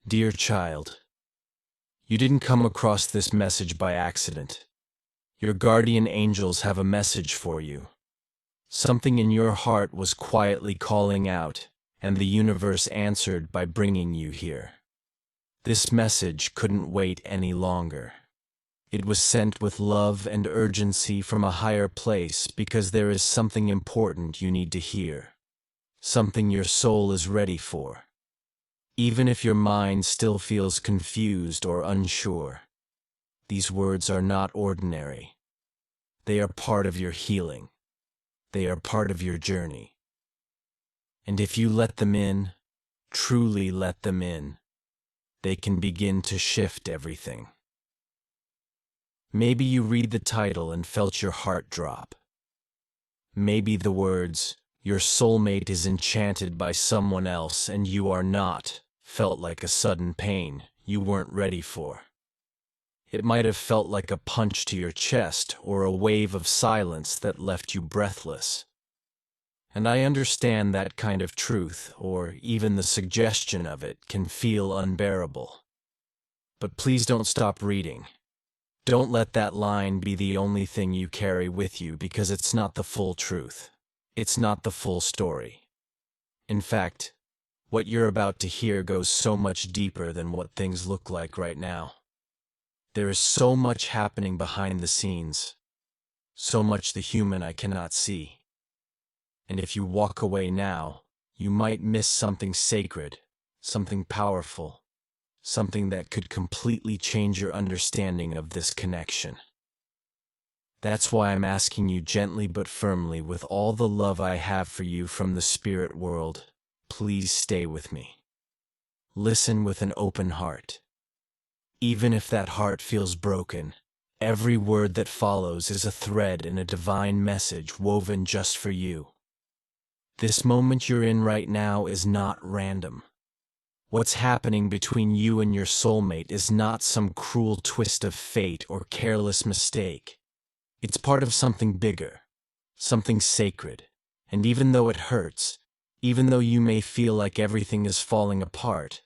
Dear child, you didn't come across this message by accident. Your guardian angels have a message for you. Something in your heart was quietly calling out, and the universe answered by bringing you here. This message couldn't wait any longer. It was sent with love and urgency from a higher place because there is something important you need to hear. Something your soul is ready for. Even if your mind still feels confused or unsure, these words are not ordinary. They are part of your healing. They are part of your journey. And if you let them in, truly let them in, they can begin to shift everything. Maybe you read the title and felt your heart drop. Maybe the words, "Your soulmate is enchanted by someone else and you are not," felt like a sudden pain you weren't ready for. It might have felt like a punch to your chest or a wave of silence that left you breathless. And I understand that kind of truth, or even the suggestion of it, can feel unbearable. But please don't stop reading. Don't let that line be the only thing you carry with you, because it's not the full truth. It's not the full story. In fact, what you're about to hear goes so much deeper than what things look like right now. There is so much happening behind the scenes, so much the human eye cannot see. And if you walk away now, you might miss something sacred, something powerful, something that could completely change your understanding of this connection. That's why I'm asking you gently but firmly, with all the love I have for you from the spirit world, please stay with me. Listen with an open heart. Even if that heart feels broken, every word that follows is a thread in a divine message woven just for you. This moment you're in right now is not random. What's happening between you and your soulmate is not some cruel twist of fate or careless mistake. It's part of something bigger, something sacred. And even though it hurts, even though you may feel like everything is falling apart,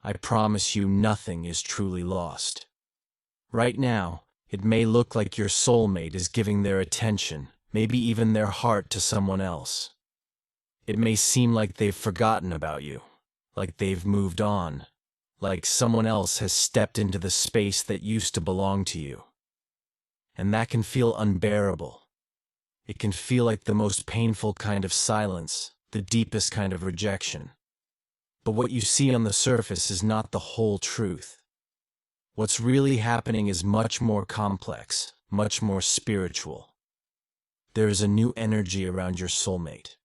I promise you nothing is truly lost. Right now, it may look like your soulmate is giving their attention, maybe even their heart, to someone else. It may seem like they've forgotten about you, like they've moved on, like someone else has stepped into the space that used to belong to you. And that can feel unbearable. It can feel like the most painful kind of silence, the deepest kind of rejection. But what you see on the surface is not the whole truth. What's really happening is much more complex, much more spiritual. There is a new energy around your soulmate.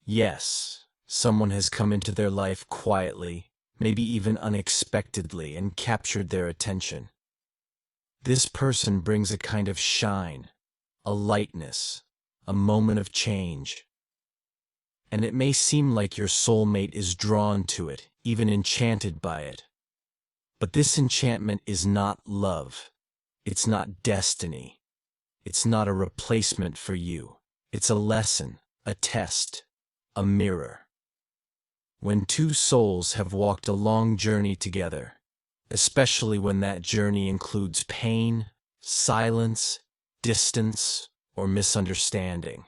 Yes, someone has come into their life quietly, maybe even unexpectedly, and captured their attention. This person brings a kind of shine, a lightness, a moment of change. And it may seem like your soulmate is drawn to it, even enchanted by it. But this enchantment is not love. It's not destiny. It's not a replacement for you. It's a lesson, a test, a mirror. When two souls have walked a long journey together, especially when that journey includes pain, silence, distance, or misunderstanding,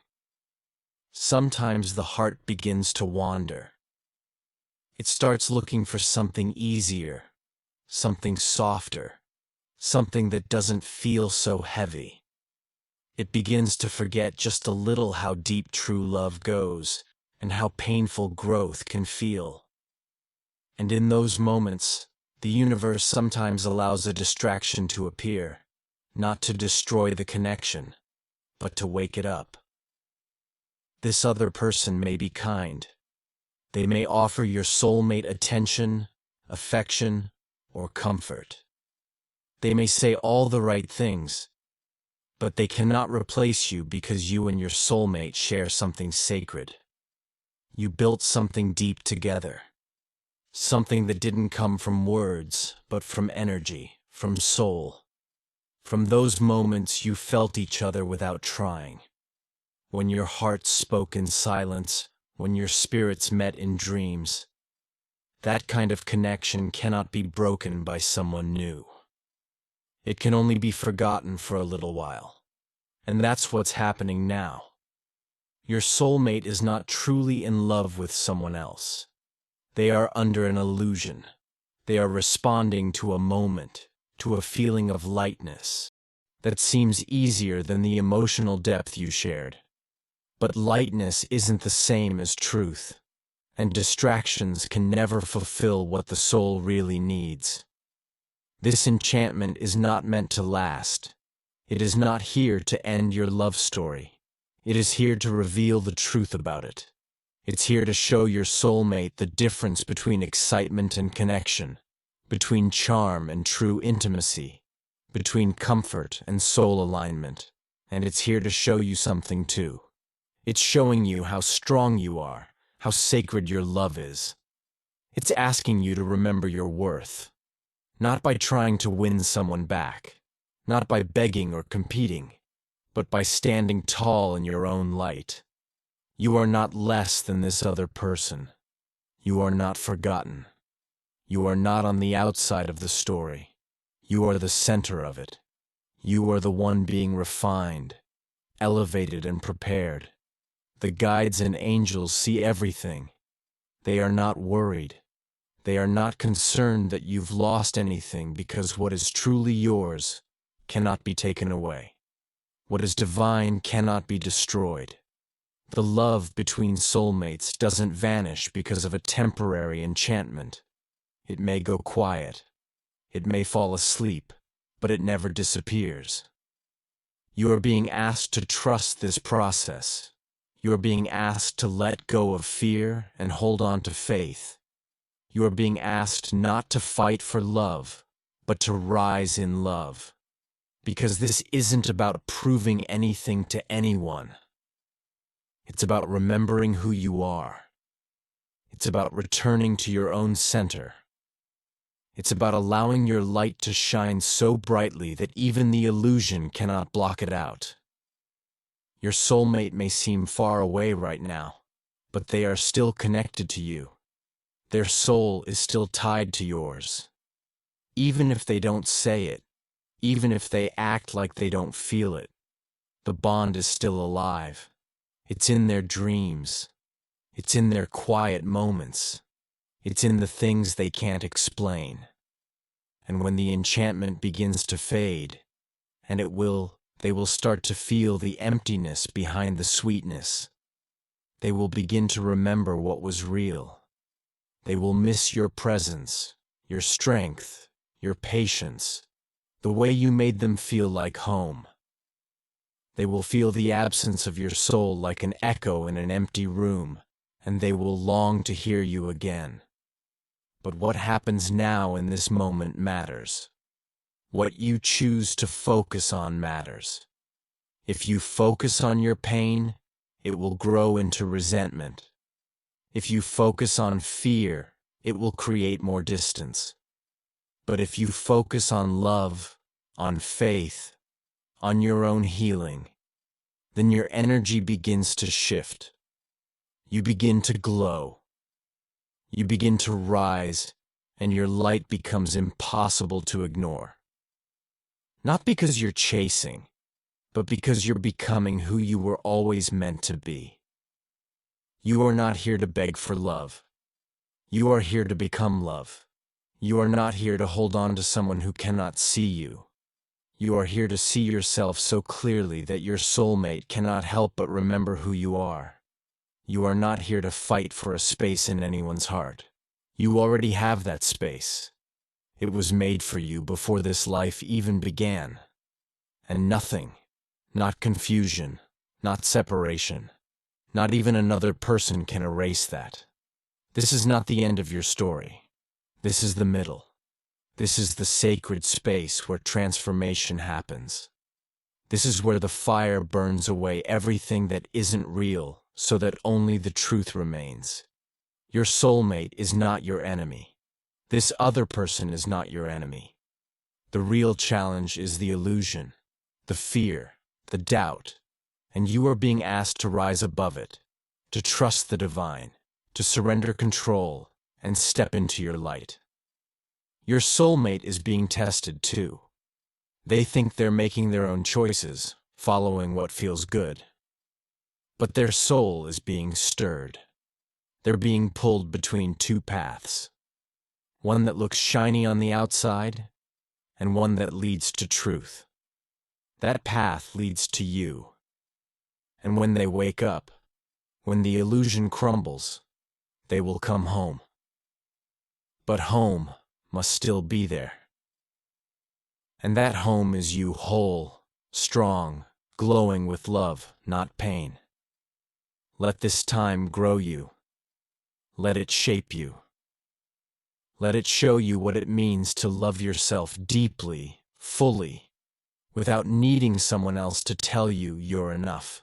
sometimes the heart begins to wander. It starts looking for something easier, something softer, something that doesn't feel so heavy. It begins to forget just a little how deep true love goes, and how painful growth can feel. And in those moments, the universe sometimes allows a distraction to appear, not to destroy the connection, but to wake it up. This other person may be kind. They may offer your soulmate attention, affection, or comfort. They may say all the right things, but they cannot replace you, because you and your soulmate share something sacred. You built something deep together. Something that didn't come from words, but from energy, from soul. From those moments you felt each other without trying. When your hearts spoke in silence, when your spirits met in dreams. That kind of connection cannot be broken by someone new. It can only be forgotten for a little while. And that's what's happening now. Your soulmate is not truly in love with someone else. They are under an illusion. They are responding to a moment, to a feeling of lightness that seems easier than the emotional depth you shared. But lightness isn't the same as truth, and distractions can never fulfill what the soul really needs. This enchantment is not meant to last. It is not here to end your love story. It is here to reveal the truth about it. It's here to show your soulmate the difference between excitement and connection, between charm and true intimacy, between comfort and soul alignment. And it's here to show you something too. It's showing you how strong you are, how sacred your love is. It's asking you to remember your worth, not by trying to win someone back, not by begging or competing, but by standing tall in your own light. You are not less than this other person. You are not forgotten. You are not on the outside of the story. You are the center of it. You are the one being refined, elevated, and prepared. The guides and angels see everything. They are not worried. They are not concerned that you've lost anything, because what is truly yours cannot be taken away. What is divine cannot be destroyed. The love between soulmates doesn't vanish because of a temporary enchantment. It may go quiet. It may fall asleep, but it never disappears. You are being asked to trust this process. You are being asked to let go of fear and hold on to faith. You are being asked not to fight for love, but to rise in love. Because this isn't about proving anything to anyone. It's about remembering who you are. It's about returning to your own center. It's about allowing your light to shine so brightly that even the illusion cannot block it out. Your soulmate may seem far away right now, but they are still connected to you. Their soul is still tied to yours. Even if they don't say it, even if they act like they don't feel it, the bond is still alive. It's in their dreams. It's in their quiet moments. It's in the things they can't explain. And when the enchantment begins to fade, and it will, they will start to feel the emptiness behind the sweetness. They will begin to remember what was real. They will miss your presence, your strength, your patience, the way you made them feel like home. They will feel the absence of your soul like an echo in an empty room, and they will long to hear you again. But what happens now in this moment matters. What you choose to focus on matters. If you focus on your pain, it will grow into resentment. If you focus on fear, it will create more distance. But if you focus on love, on faith, on your own healing, then your energy begins to shift. You begin to glow. You begin to rise, and your light becomes impossible to ignore. Not because you're chasing, but because you're becoming who you were always meant to be. You are not here to beg for love. You are here to become love. You are not here to hold on to someone who cannot see you. You are here to see yourself so clearly that your soulmate cannot help but remember who you are. You are not here to fight for a space in anyone's heart. You already have that space. It was made for you before this life even began. And nothing, not confusion, not separation, not even another person can erase that. This is not the end of your story. This is the middle. This is the sacred space where transformation happens. This is where the fire burns away everything that isn't real, so that only the truth remains. Your soulmate is not your enemy. This other person is not your enemy. The real challenge is the illusion, the fear, the doubt, and you are being asked to rise above it, to trust the divine, to surrender control, and step into your light. Your soulmate is being tested too. They think they're making their own choices, following what feels good. But their soul is being stirred. They're being pulled between two paths. One that looks shiny on the outside, and one that leads to truth. That path leads to you. And when they wake up, when the illusion crumbles, they will come home. But home must still be there. And that home is you whole, strong, glowing with love, not pain. Let this time grow you. Let it shape you. Let it show you what it means to love yourself deeply, fully, without needing someone else to tell you you're enough.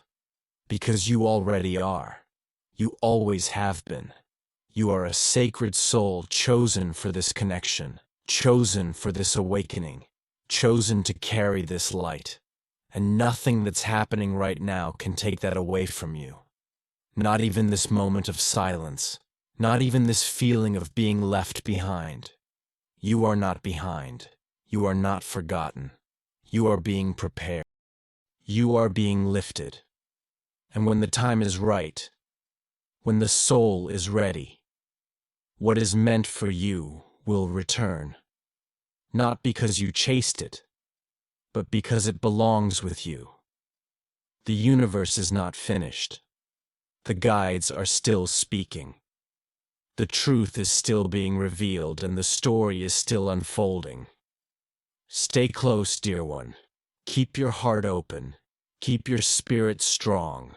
Because you already are. You always have been. You are a sacred soul chosen for this connection, chosen for this awakening, chosen to carry this light. And nothing that's happening right now can take that away from you. Not even this moment of silence. Not even this feeling of being left behind. You are not behind. You are not forgotten. You are being prepared. You are being lifted. And when the time is right, when the soul is ready, what is meant for you will return. Not because you chased it, but because it belongs with you. The universe is not finished. The guides are still speaking. The truth is still being revealed and the story is still unfolding. Stay close, dear one. Keep your heart open. Keep your spirit strong.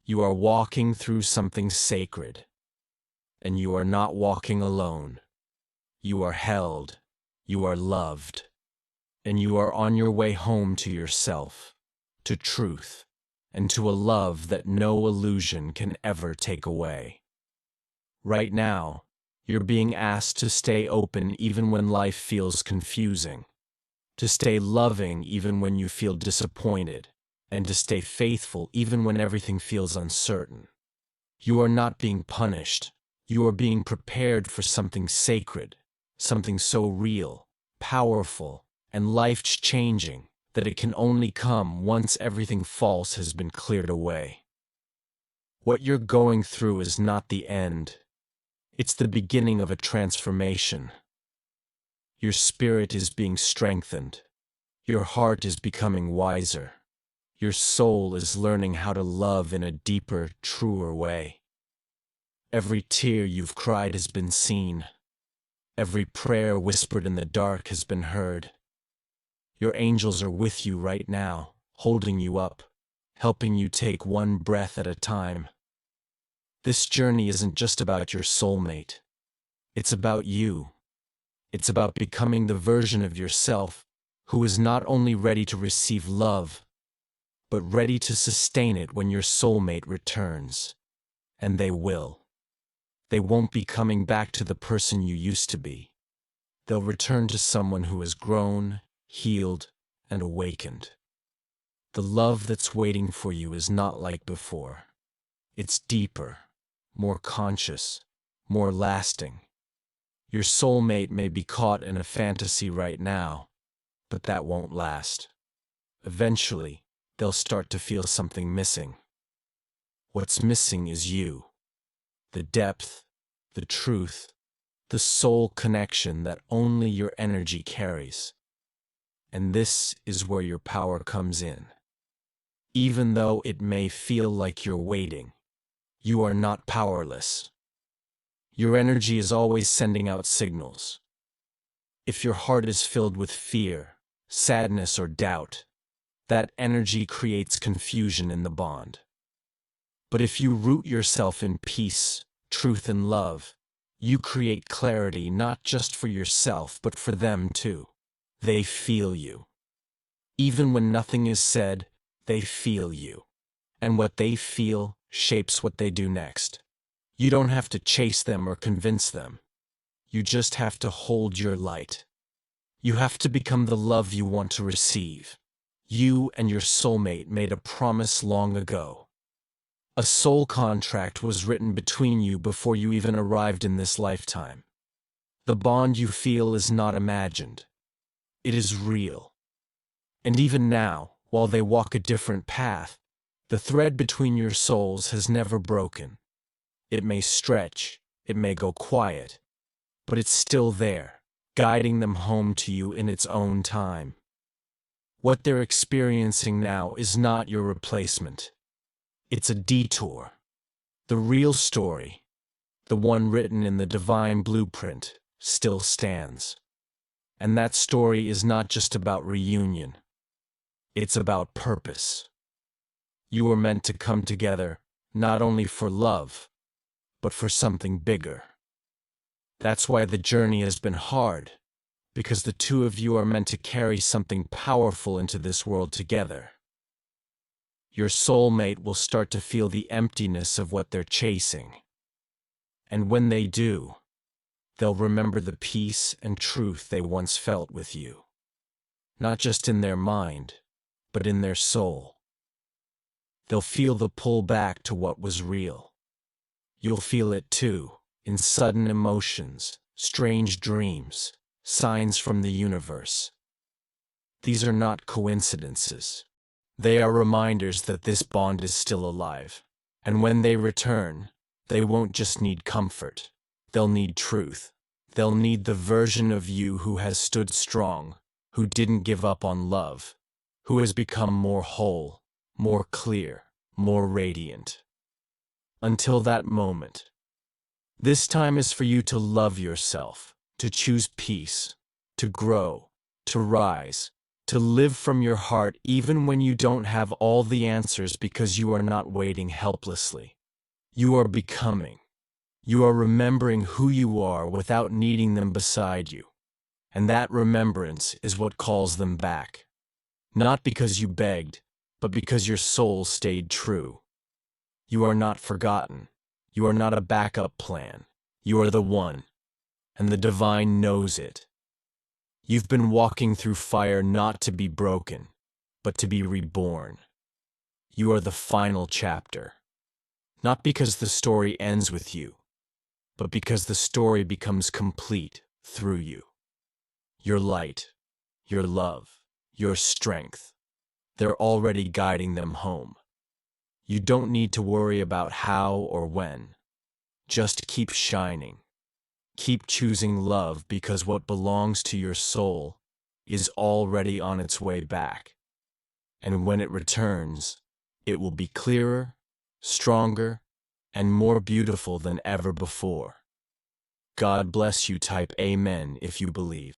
You are walking through something sacred. And you are not walking alone. You are held. You are loved. And you are on your way home to yourself, to truth, and to a love that no illusion can ever take away. Right now, you're being asked to stay open even when life feels confusing, to stay loving even when you feel disappointed, and to stay faithful even when everything feels uncertain. You are not being punished. You are being prepared for something sacred, something so real, powerful, and life-changing that it can only come once everything false has been cleared away. What you're going through is not the end. It's the beginning of a transformation. Your spirit is being strengthened. Your heart is becoming wiser. Your soul is learning how to love in a deeper, truer way. Every tear you've cried has been seen. Every prayer whispered in the dark has been heard. Your angels are with you right now, holding you up, helping you take one breath at a time. This journey isn't just about your soulmate. It's about you. It's about becoming the version of yourself who is not only ready to receive love, but ready to sustain it when your soulmate returns. And they will. They won't be coming back to the person you used to be. They'll return to someone who has grown, healed, and awakened. The love that's waiting for you is not like before. It's deeper, more conscious, more lasting. Your soulmate may be caught in a fantasy right now, but that won't last. Eventually, they'll start to feel something missing. What's missing is you. The depth, the truth, the soul connection that only your energy carries. And this is where your power comes in. Even though it may feel like you're waiting, you are not powerless. Your energy is always sending out signals. If your heart is filled with fear, sadness, or doubt, that energy creates confusion in the bond. But if you root yourself in peace, truth, and love, you create clarity not just for yourself but for them too. They feel you. Even when nothing is said, they feel you. And what they feel shapes what they do next. You don't have to chase them or convince them. You just have to hold your light. You have to become the love you want to receive. You and your soulmate made a promise long ago. A soul contract was written between you before you even arrived in this lifetime. The bond you feel is not imagined. It is real. And even now, while they walk a different path, the thread between your souls has never broken. It may stretch, it may go quiet, but it's still there, guiding them home to you in its own time. What they're experiencing now is not your replacement. It's a detour. The real story, the one written in the divine blueprint, still stands. And that story is not just about reunion. It's about purpose. You were meant to come together, not only for love, but for something bigger. That's why the journey has been hard, because the two of you are meant to carry something powerful into this world together. Your soulmate will start to feel the emptiness of what they're chasing. And when they do, they'll remember the peace and truth they once felt with you. Not just in their mind, but in their soul. They'll feel the pull back to what was real. You'll feel it too, in sudden emotions, strange dreams, signs from the universe. These are not coincidences. They are reminders that this bond is still alive. And when they return, they won't just need comfort. They'll need truth. They'll need the version of you who has stood strong, who didn't give up on love, who has become more whole, more clear, more radiant. Until that moment, this time is for you to love yourself, to choose peace, to grow, to rise, to live from your heart even when you don't have all the answers, because you are not waiting helplessly. You are becoming. You are remembering who you are without needing them beside you. And that remembrance is what calls them back. Not because you begged, but because your soul stayed true. You are not forgotten. You are not a backup plan. You are the one. And the divine knows it. You've been walking through fire not to be broken, but to be reborn. You are the final chapter. Not because the story ends with you, but because the story becomes complete through you. Your light, your love, your strength, they're already guiding them home. You don't need to worry about how or when. Just keep shining. Keep choosing love, because what belongs to your soul is already on its way back. And when it returns, it will be clearer, stronger, and more beautiful than ever before. God bless you. Type Amen if you believe.